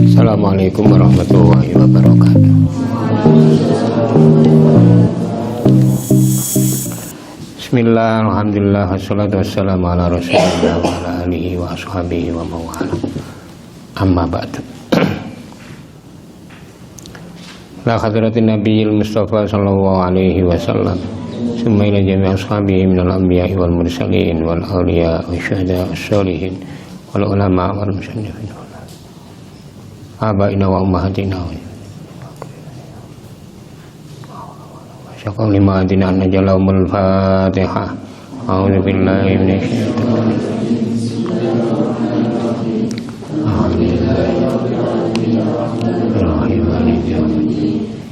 Assalamualaikum warahmatullahi wabarakatuh. Bismillah, alhamdulillah, wassalatu wassalamu ala rasulillah wa ala alihi wa ashabihi wa mawala. Amma ba'du. La hadratin nabiyil mustafa sallallahu alaihi wasallam summa ila jami' ashabihi minal anbiya'i wal mursalin wal awliya wa syuhada was-solihin wal ulama wal musannifin abaina wa ummahatina syakam lima adina anna jalamul fatihah. A'udzu billahi minasy syaitonir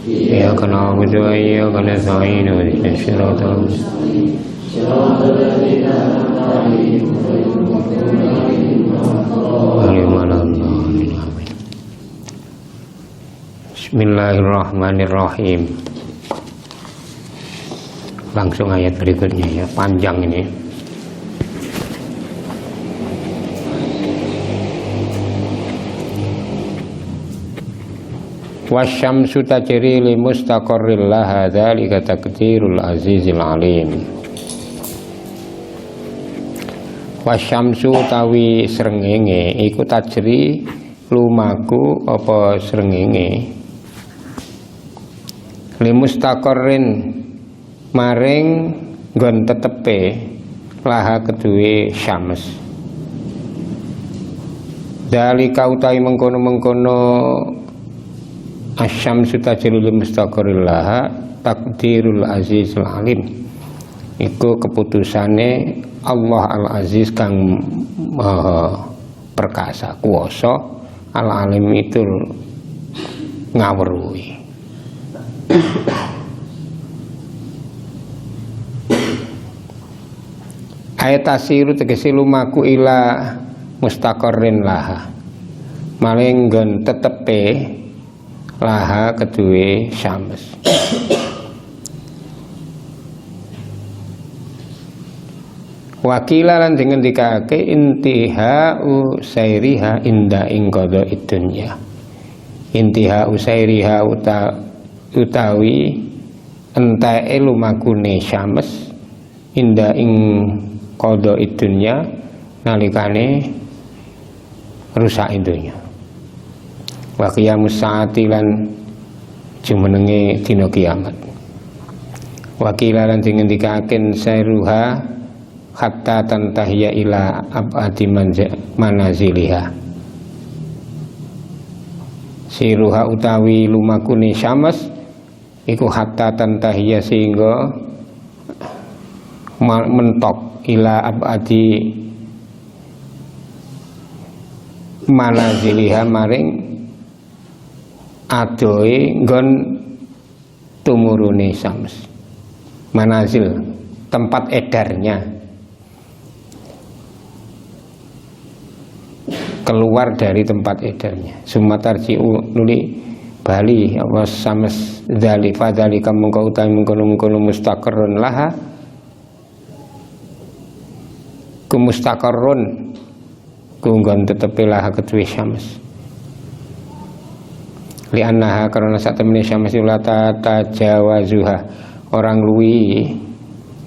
iyyaka na'budu wa iyyaka nasta'in ihdinas siratal mustaqim siratal ladzina an'amta 'alaihim ghairil maghdubi 'alaihim. Bismillahirrahmanirrahim. Langsung ayat berikutnya ya, panjang ini. Wasyamsu tajri li mustaqarril laha dzalika taqdirul azizil alim. Wasyamsu tawi srengenge iku tajri lumaku apa srengenge li mustaqarrin maring nggon tetepe laha kedue syams. Dzalika utawi mengkono-mengkono asyamsu tajri li mustaqarril laha taqdirul azizul alim. Iku keputusane Allah Al-Aziz kang maha perkasa kuwasa, Al-Alim itu ngawruhi. Ayat asiru tegese lumaku ila mustaqarrin laha maring nggon tetepe laha kedue syams. Wakila lan dingendikake intihau sairiha inda ing qada idunya. Intihau sairiha utawi entae lumakune syams inda ing qada idunya nalikane rusak idunya. Wa qiyamus saati lan jumenenge dina kiamat. Wakila lan dingendikaken sairuha hatta tantahiya ila abadi manaziliha. Siruha utawi lumakune syams iku hatta tantahiya sehingga mentok ila abadi manaziliha maring adoe nggon tumurune syams. Manazil tempat edarnya, keluar dari tempat edarnya. Sumatarji nuli bali apa sames dzali fadzali kamu kau utawi mengkono mustaqarrun laha ku mustaqarrun ku nggon tetepe laha kedue syams. Li annaha karena sak temene syams la tajawazuha orang luwi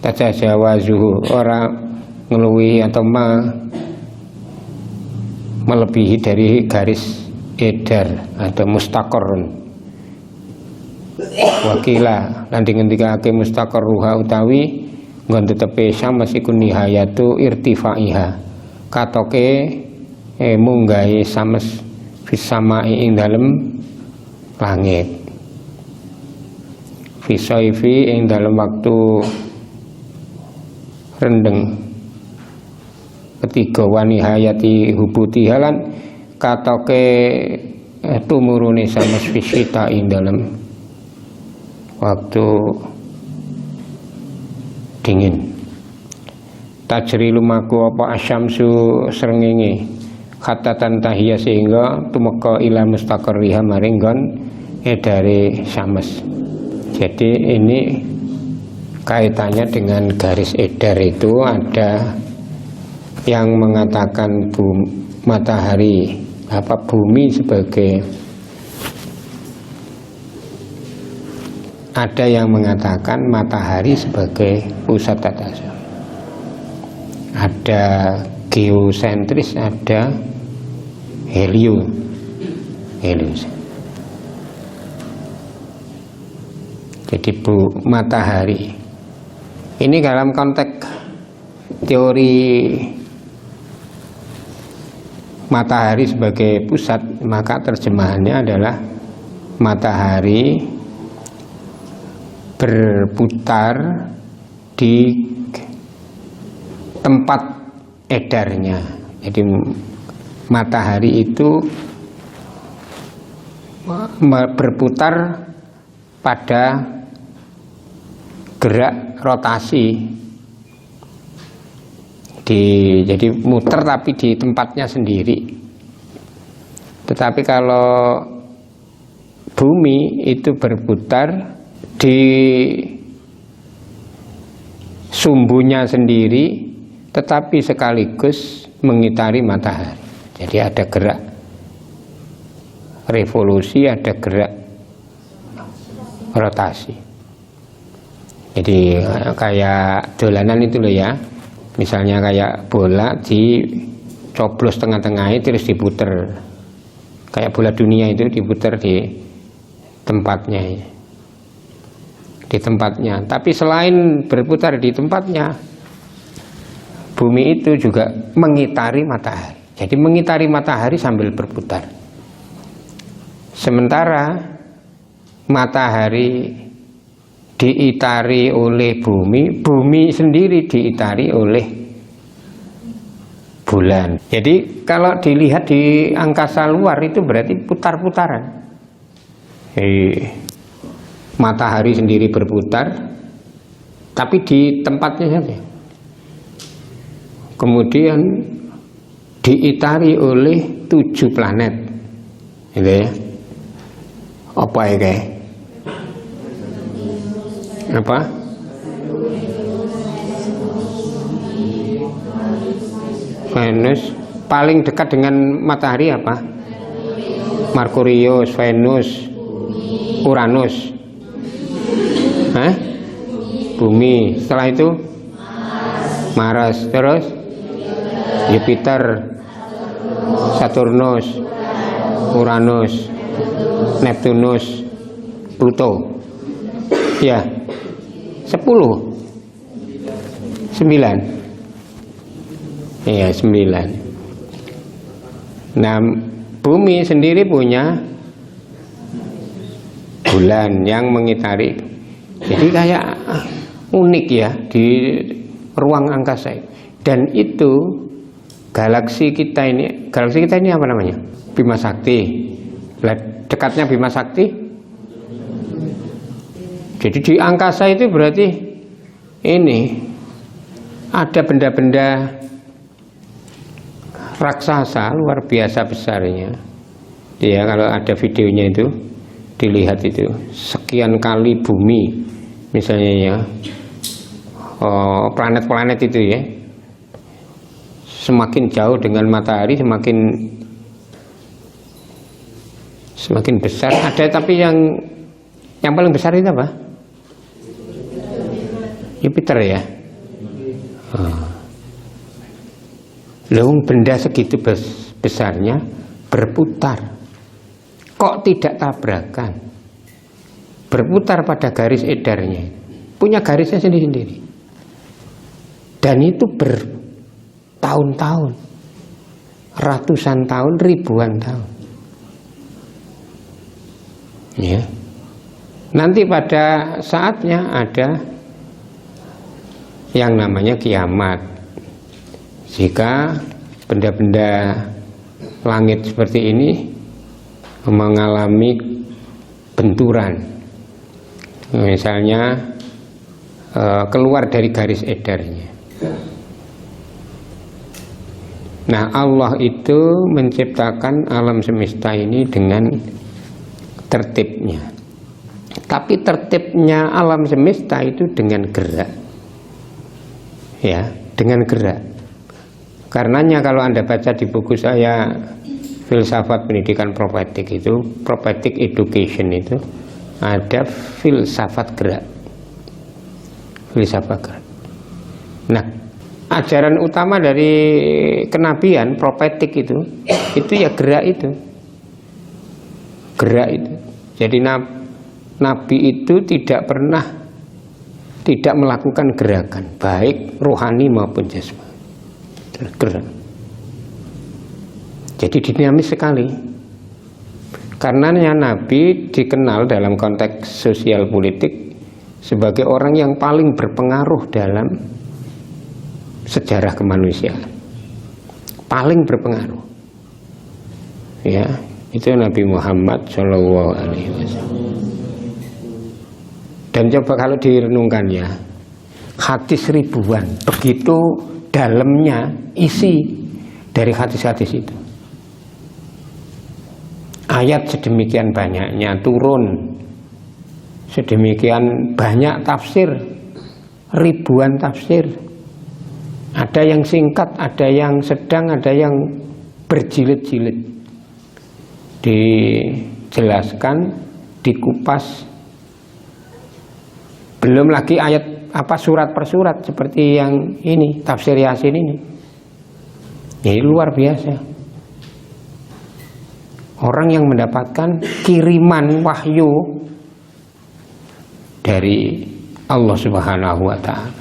tajawazuhu orang ngeluwi atau melebihi dari garis edar atau mustaqarrun. Wakila lan dingendikake mustaqarruha utawi nggon tetepe syams iku nihayatu irtifaiha katoke munggahe syams fis samai ing dalem langit, fisaifi ing dalam waktu rendeng ketiga wanihayati hubuti halan katoke tumurune syams fisita ing dalam waktu dingin. Tajri lumaku apa asyamsu srengenge kata tantahiyya sehingga tumeka ila mustaqarriha maring nggon edare syams. Jadi ini kaitannya dengan garis edar itu ada yang mengatakan matahari apa bumi sebagai, ada yang mengatakan matahari sebagai pusat tata surya. Ada geosentris, ada helios. Jadi matahari ini dalam konteks teori matahari sebagai pusat, maka terjemahannya adalah matahari berputar di tempat edarnya. Jadi matahari itu berputar pada gerak rotasi, jadi muter tapi di tempatnya sendiri. Tetapi kalau bumi itu berputar di sumbunya sendiri, tetapi sekaligus mengitari matahari. Jadi ada gerak revolusi, ada gerak rotasi. Jadi kayak dolanan itu loh ya, misalnya kayak bola dicoblos tengah-tengahnya terus diputer, kayak bola dunia itu diputer di tempatnya. Tapi selain berputar di tempatnya, bumi itu juga mengitari matahari. Jadi mengitari matahari sambil berputar. Sementara matahari diitari oleh bumi, bumi sendiri diitari oleh bulan. Jadi kalau dilihat di angkasa luar itu berarti putar-putaran. Matahari sendiri berputar, tapi di tempatnya saja. Kemudian diitari oleh 7 planet, gitu ya. Apa ya kayak? Apa? Venus paling dekat dengan matahari apa? Merkurius, Venus, Uranus. Bumi. Setelah itu Mars, terus Jupiter, Saturnus, Uranus, Neptunus, Pluto. Ya, 10, 9. Iya, 9. Nah, bumi sendiri punya bulan yang mengitari. Jadi kayak unik ya di ruang angkasa. Dan itu galaksi kita ini apa namanya? Bima Sakti. Dekatnya Bima Sakti. Jadi di angkasa itu berarti ini ada benda-benda raksasa luar biasa besarnya. Ya, kalau ada videonya itu dilihat itu sekian kali bumi misalnya ya, planet-planet itu ya, semakin jauh dengan matahari semakin besar. Ada tapi yang paling besar itu apa? Jupiter ya. Benda segitu besarnya berputar, kok tidak tabrakan? Berputar pada garis edarnya, punya garisnya sendiri-sendiri. Dan itu bertahun-tahun, ratusan tahun, ribuan tahun. Ya. Nanti pada saatnya ada yang namanya kiamat. Jika benda-benda langit seperti ini mengalami benturan, misalnya keluar dari garis edarnya. Nah, Allah itu menciptakan alam semesta ini dengan tertibnya. Tapi tertibnya alam semesta itu dengan gerak. Ya, dengan gerak. Karenanya kalau Anda baca di buku saya filsafat pendidikan prophetic itu, prophetic education itu ada filsafat gerak. Filsafat gerak. Nah, ajaran utama dari kenabian prophetic itu ya gerak itu. Gerak itu. Jadi nabi itu tidak pernah tidak melakukan gerakan, baik rohani maupun jasmani. Gerak. Jadi dinamis sekali. Karenanya Nabi dikenal dalam konteks sosial politik sebagai orang yang paling berpengaruh dalam sejarah kemanusiaan. Paling berpengaruh. Ya, itu Nabi Muhammad SAW. Dan coba kalau direnungkan ya, hadis ribuan, begitu dalamnya isi dari hadis-hadis itu. Ayat sedemikian banyaknya turun, sedemikian banyak tafsir, ribuan tafsir. Ada yang singkat, ada yang sedang, ada yang berjilid-jilid. Dijelaskan, dikupas. Belum lagi ayat surat per surat seperti yang ini, tafsir Yasin ini. Ini luar biasa. Orang yang mendapatkan kiriman wahyu dari Allah Subhanahu wa Ta'ala.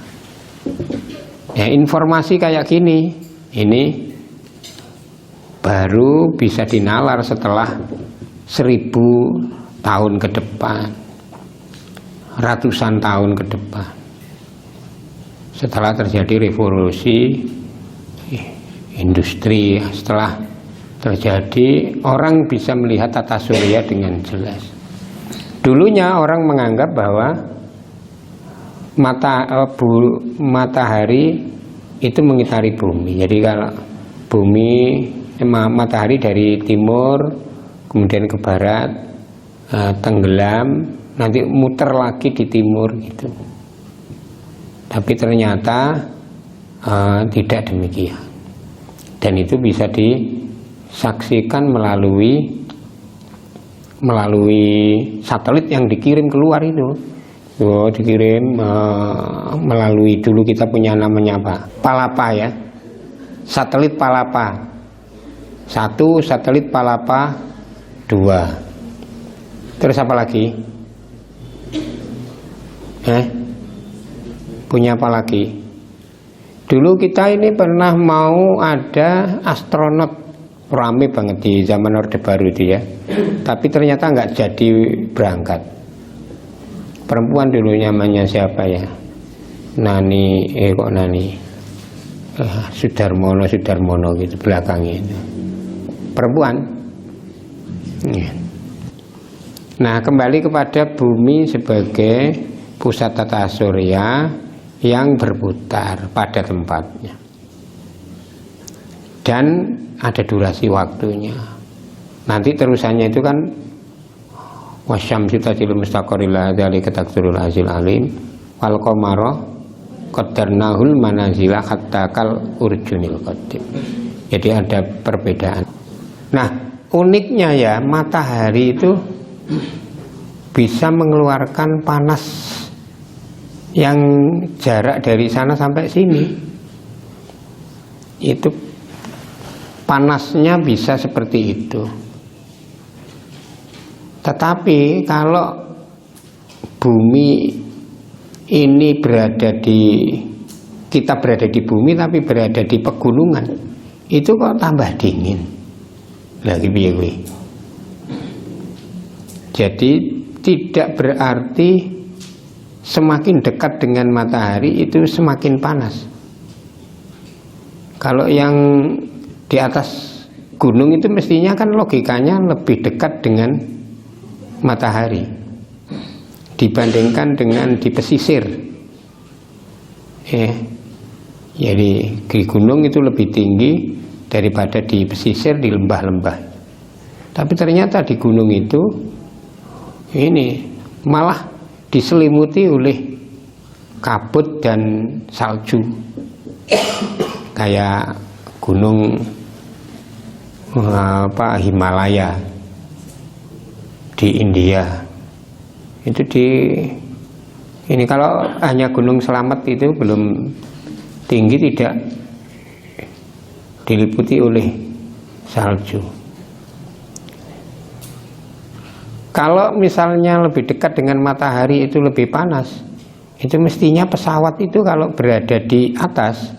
Ya, informasi kayak gini, ini baru bisa dinalar setelah 1000 tahun ke depan, ratusan tahun ke depan. Setelah terjadi revolusi industri, setelah terjadi orang bisa melihat tata surya dengan jelas. Dulunya orang menganggap bahwa matahari itu mengitari bumi. Jadi kalau matahari dari timur kemudian ke barat, tenggelam, nanti muter lagi di timur gitu. Tapi ternyata tidak demikian. Dan itu bisa disaksikan melalui satelit yang dikirim keluar itu. Dikirim melalui, dulu kita punya namanya apa? Palapa ya. Satelit Palapa. 1, satelit Palapa 2. Terus apa lagi? Punya apa lagi? Dulu kita ini pernah mau ada astronot, rame banget di zaman Orde Baru itu ya. Tapi ternyata nggak jadi berangkat. Perempuan dulu namanya siapa ya? Nani Sudarmono gitu belakangnya itu. Perempuan. Nah, kembali kepada bumi sebagai pusat tata surya yang berputar pada tempatnya. Dan ada durasi waktunya. Nanti terusannya itu kan wasyamsi tajri mustaqarril laha dzalika taqdirul azizil alim wal qamara qaddarnahul manazila hatta kal urjunil qadim. Jadi ada perbedaan. Nah, uniknya ya, matahari itu bisa mengeluarkan panas yang jarak dari sana sampai sini. Itu panasnya bisa seperti itu. Tetapi kalau bumi ini kita berada di bumi tapi berada di pegunungan, itu kok tambah dingin lagi piye. Jadi tidak berarti semakin dekat dengan matahari itu semakin panas. Kalau yang di atas gunung itu mestinya kan logikanya lebih dekat dengan matahari dibandingkan dengan di pesisir. Jadi di gunung itu lebih tinggi daripada di pesisir, di lembah-lembah. Tapi ternyata di gunung itu ini malah diselimuti oleh kabut dan salju. Kayak gunung Himalaya di India. Itu ini kalau hanya Gunung Slamet itu belum tinggi, tidak diliputi oleh salju. Kalau misalnya lebih dekat dengan matahari itu lebih panas, itu mestinya pesawat itu kalau berada di atas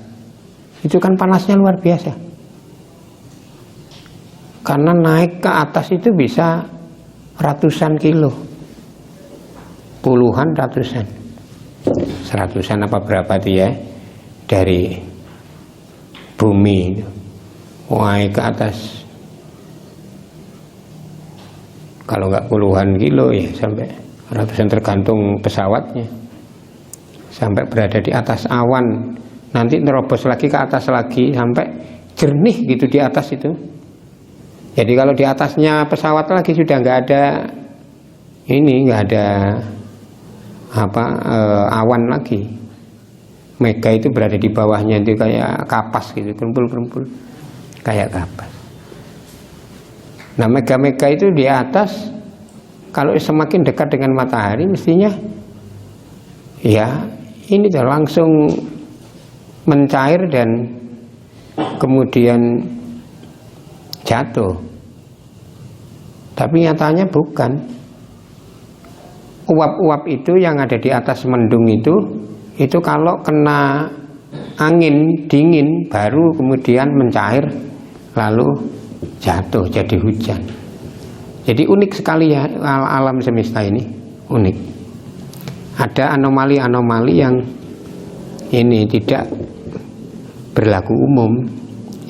itu kan panasnya luar biasa, karena naik ke atas itu bisa ratusan kilo, puluhan, ratusan, seratusan apa berapa itu ya, dari bumi naik ke atas. Kalau nggak puluhan kilo ya sampai ratusan, tergantung pesawatnya, sampai berada di atas awan, nanti nerobos lagi ke atas lagi sampai jernih gitu di atas itu. Jadi kalau di atasnya pesawat lagi sudah nggak ada nggak ada awan lagi. Mega itu berada di bawahnya itu kayak kapas gitu, perempul kayak kapas. Nah, mega-mega itu di atas, kalau semakin dekat dengan matahari mestinya ya ini langsung mencair dan kemudian jatuh. Tapi nyatanya bukan. Uap-uap itu yang ada di atas mendung itu kalau kena angin dingin baru kemudian mencair lalu jatuh jadi hujan. Jadi unik sekali ya alam semesta ini, unik. Ada anomali-anomali yang ini tidak berlaku umum.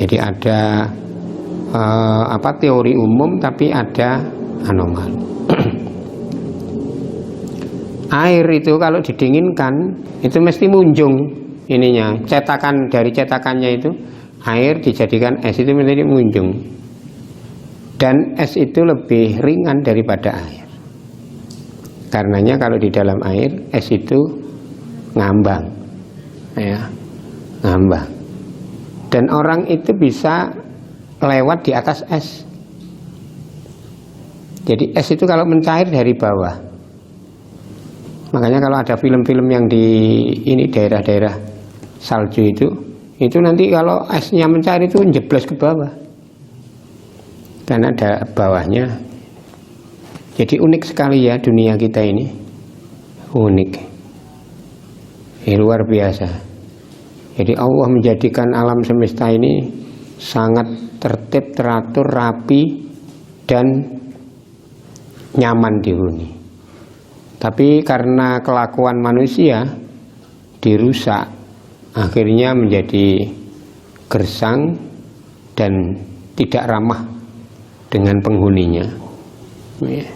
Jadi ada teori umum tapi ada anomali. Air itu kalau didinginkan itu mesti munjung ininya, cetakan dari cetakannya itu air dijadikan es itu menjadi munjung, dan es itu lebih ringan daripada air. Karenanya kalau di dalam air es itu ngambang, ya, ngambang, dan orang itu bisa lewat di atas es. Jadi es itu kalau mencair dari bawah. Makanya kalau ada film-film yang di ini daerah-daerah salju itu nanti kalau esnya mencair itu jeblos ke bawah, karena ada bawahnya. Jadi unik sekali ya dunia kita ini, unik, luar biasa. Jadi Allah menjadikan alam semesta ini sangat tertib, teratur, rapi, dan nyaman dihuni. Tapi karena kelakuan manusia dirusak, akhirnya menjadi gersang dan tidak ramah dengan penghuninya. Ya.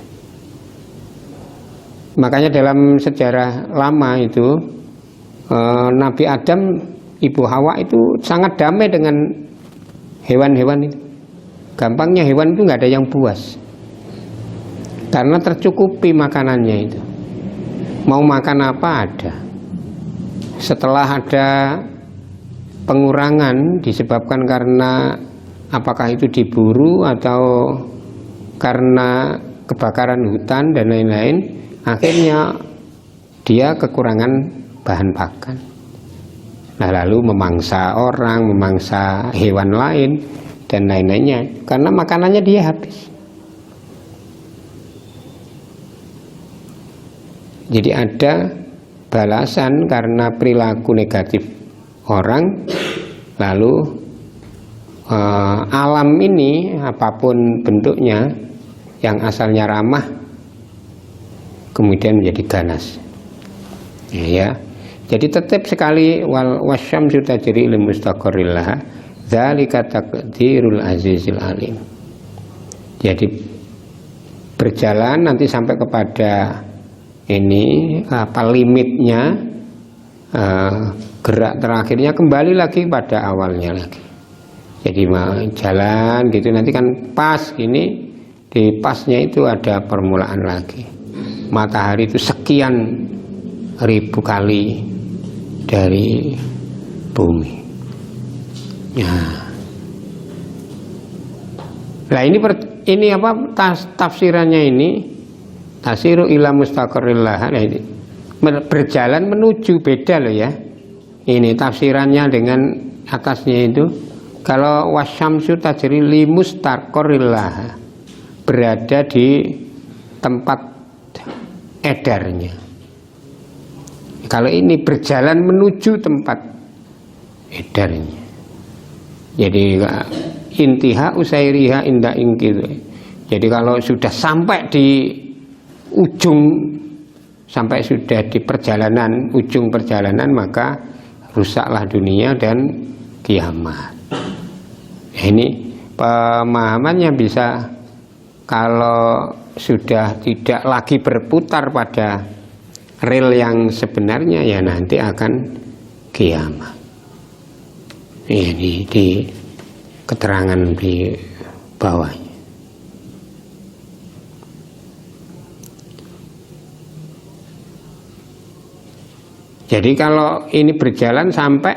Makanya dalam sejarah lama itu Nabi Adam, Ibu Hawa itu sangat damai dengan hewan-hewan itu. Gampangnya hewan itu nggak ada yang buas, karena tercukupi makanannya itu. Mau makan apa ada. Setelah ada pengurangan disebabkan karena apakah itu diburu atau karena kebakaran hutan dan lain-lain, akhirnya dia kekurangan bahan pakan. Nah, lalu memangsa orang, memangsa hewan lain dan lain-lainnya, karena makanannya dia habis. Jadi ada balasan karena perilaku negatif orang. Lalu alam ini apapun bentuknya yang asalnya ramah kemudian menjadi ganas. Ya. Jadi tetap sekali wasyamsu tajri li mustaqarril laha dzalika taqdirul azizil alim. Jadi berjalan nanti sampai kepada ini limitnya, gerak terakhirnya kembali lagi pada awalnya lagi. Jadi jalan gitu nanti kan pas ini, di pasnya itu ada permulaan lagi. Matahari itu sekian ribu kali dari bumi. Ya. Nah ini apa tafsirannya ini, tasiru ila mustaqarrillah. Nah, ini berjalan menuju, beda loh ya. Ini tafsirannya dengan atasnya itu. Kalau wasyamsu tajri li mustaqarrillah, berada di tempat edarnya. Kalau ini berjalan menuju tempat edarnya. Jadi intiha usairiha inda ingkir. Jadi kalau sudah sampai di ujung, sampai sudah di perjalanan, ujung perjalanan, maka rusaklah dunia dan kiamat. Ini pemahamannya bisa kalau sudah tidak lagi berputar pada rel yang sebenarnya, ya nanti akan kiamat. Ini di keterangan di bawahnya. Jadi kalau ini berjalan sampai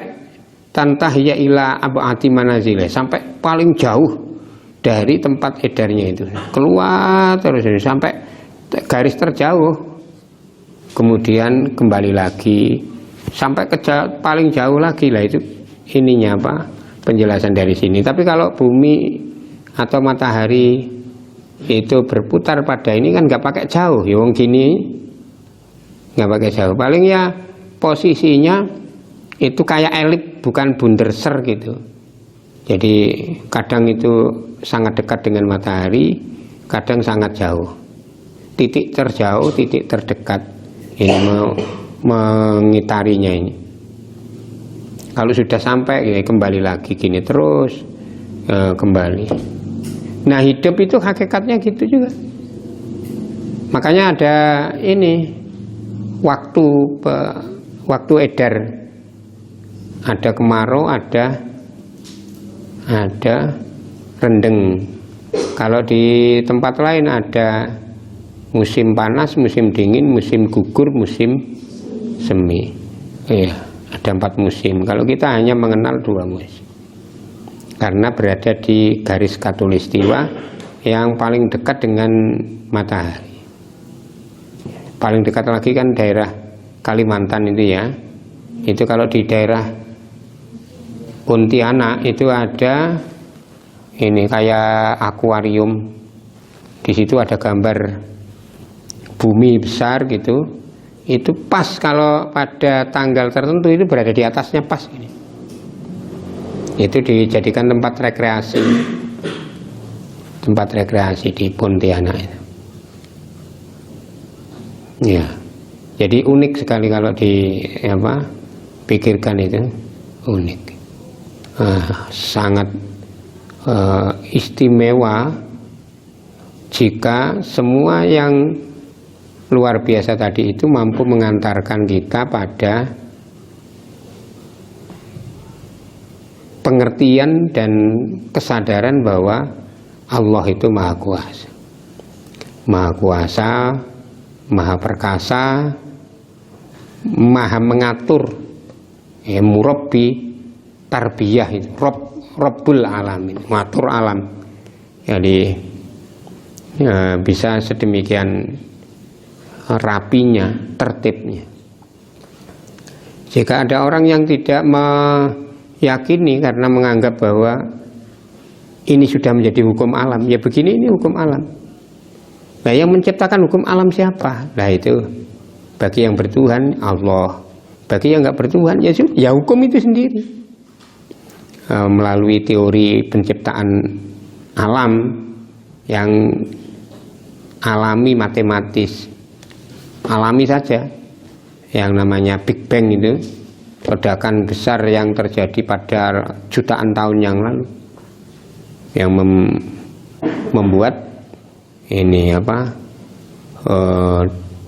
tantahya ila ab'ati manazilih, sampai paling jauh dari tempat edarnya itu, keluar terus sampai garis terjauh, kemudian kembali lagi sampai ke paling jauh lagi. Lah itu ininya apa, penjelasan dari sini. Tapi kalau bumi atau matahari itu berputar pada ini kan nggak pakai jauh, ya wong gini nggak pakai jauh, paling ya posisinya itu kayak elip, bukan bunderser gitu. Jadi kadang itu sangat dekat dengan matahari, kadang sangat jauh. Titik terjauh, titik terdekat ini mengitarinya ini. Kalau sudah sampai ya kembali lagi gini terus kembali. Nah hidup itu hakikatnya gitu juga. Makanya ada ini waktu edar. Ada kemarau, ada rendeng. Kalau di tempat lain ada musim panas, musim dingin, musim gugur, musim semi. Iya, ada 4 musim. Kalau kita hanya mengenal 2 musim, karena berada di garis khatulistiwa yang paling dekat dengan matahari. Paling dekat lagi kan daerah Kalimantan itu ya. Itu kalau di daerah Pontianak itu ada ini kayak akuarium. Di situ ada gambar bumi besar gitu. Itu pas kalau pada tanggal tertentu itu berada di atasnya pas ini. Itu dijadikan tempat rekreasi. Tempat rekreasi di Pontianak itu. Ya. Jadi unik sekali kalau pikirkan itu unik. Sangat istimewa jika semua yang luar biasa tadi itu mampu mengantarkan kita pada pengertian dan kesadaran bahwa Allah itu Maha Kuasa. Maha Kuasa, Maha Perkasa, Maha mengatur, murabbi, tarbiyah itu, Rabbul Alamin, mengatur alam. Jadi bisa sedemikian rapinya, tertibnya. Jika ada orang yang tidak meyakini karena menganggap bahwa ini sudah menjadi hukum alam, ya begini ini hukum alam. Nah yang menciptakan hukum alam siapa? Nah itu bagi yang bertuhan Allah, bagi yang nggak bertuhan ya hukum itu sendiri. Melalui teori penciptaan alam yang alami, matematis, alami saja, yang namanya Big Bang itu, ledakan besar yang terjadi pada jutaan tahun yang lalu, yang membuat ini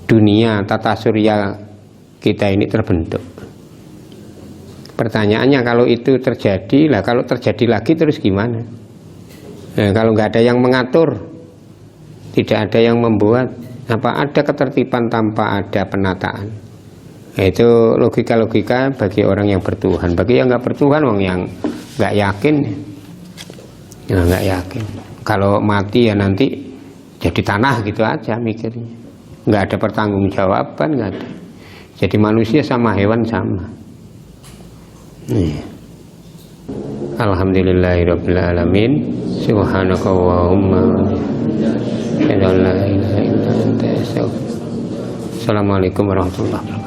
dunia tata surya kita ini terbentuk. Pertanyaannya kalau itu terjadi, lah kalau terjadi lagi terus gimana? Nah, kalau nggak ada yang mengatur, tidak ada yang membuat, apa ada ketertiban tanpa ada penataan? Nah, itu logika-logika bagi orang yang bertuhan. Bagi yang nggak bertuhan, orang yang nggak yakin, ya nggak yakin. kalau mati ya nanti jadi tanah gitu aja mikirnya, nggak ada pertanggungjawaban, nggak ada. Jadi manusia sama hewan sama. Alhamdulillahirabbil alamin. Subhanakallahumma wa bihamdika. Assalamualaikum warahmatullahi wabarakatuh.